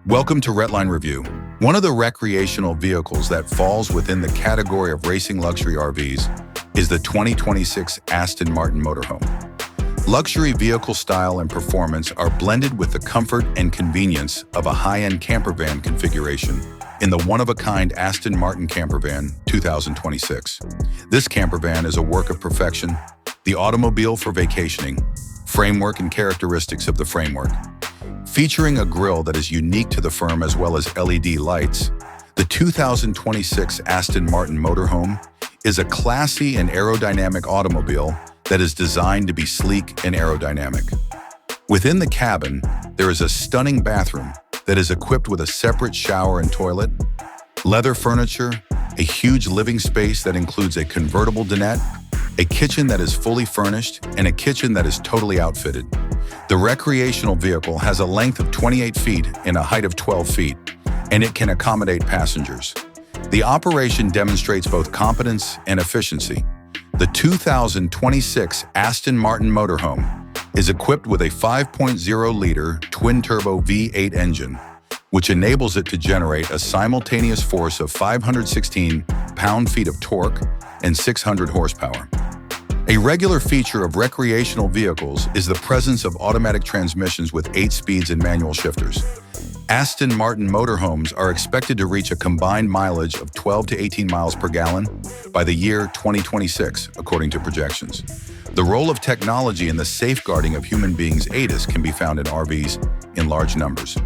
Welcome to Redline Review. One of the recreational vehicles that falls within the category of racing luxury RVs is the 2026 Aston Martin Motorhome. Luxury vehicle style and performance are blended with the comfort and convenience of a high-end camper van configuration in the one-of-a-kind Aston Martin camper van 2026. This camper van is a work of perfection, the automobile for vacationing, framework and characteristics of the framework. Featuring a grille that is unique to the firm as well as LED lights, the 2026 Aston Martin Motorhome is a classy and aerodynamic automobile that is designed to be sleek and aerodynamic. Within the cabin, there is a stunning bathroom that is equipped with a separate shower and toilet, leather furniture, a huge living space that includes a convertible dinette, a kitchen that is fully furnished, and a kitchen that is totally outfitted. The recreational vehicle has a length of 28 feet and a height of 12 feet, and it can accommodate passengers. The operation demonstrates both competence and efficiency. The 2026 Aston Martin Motorhome is equipped with a 5.0-liter twin-turbo V8 engine, which enables it to generate a simultaneous force of 516 pound-feet of torque and 600 horsepower. A regular feature of recreational vehicles is the presence of automatic transmissions with 8 speeds and manual shifters. Aston Martin motorhomes are expected to reach a combined mileage of 12 to 18 miles per gallon by the year 2026, according to projections. The role of technology in the safeguarding of human beings' ADAS can be found in RVs in large numbers.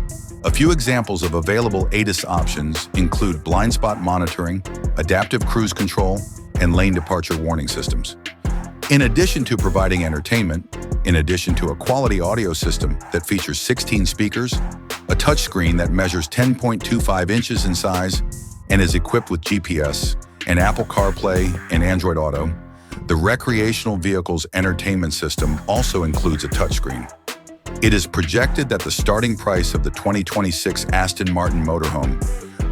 A few examples of available ADAS options include blind spot monitoring, adaptive cruise control, and lane departure warning systems. In addition to providing entertainment, in addition to a quality audio system that features 16 speakers, a touchscreen that measures 10.25 inches in size and is equipped with GPS and Apple CarPlay and Android Auto, the recreational vehicle's entertainment system also includes a touchscreen. It is projected that the starting price of the 2026 Aston Martin Motorhome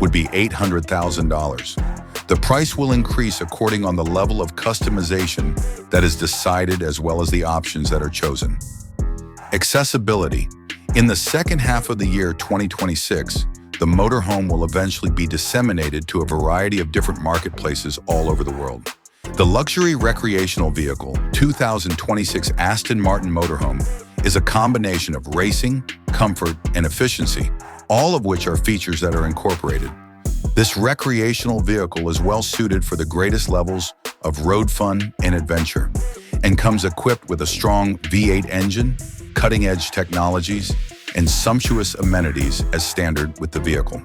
would be $800,000. The price will increase according on the level of customization that is decided as well as the options that are chosen. Accessibility. In the second half of the year 2026, the motorhome will eventually be disseminated to a variety of different marketplaces all over the world. The luxury recreational vehicle 2026 Aston Martin Motorhome is a combination of racing, comfort, and efficiency, all of which are features that are incorporated. This recreational vehicle is well suited for the greatest levels of road fun and adventure, and comes equipped with a strong V8 engine, cutting-edge technologies, and sumptuous amenities as standard with the vehicle.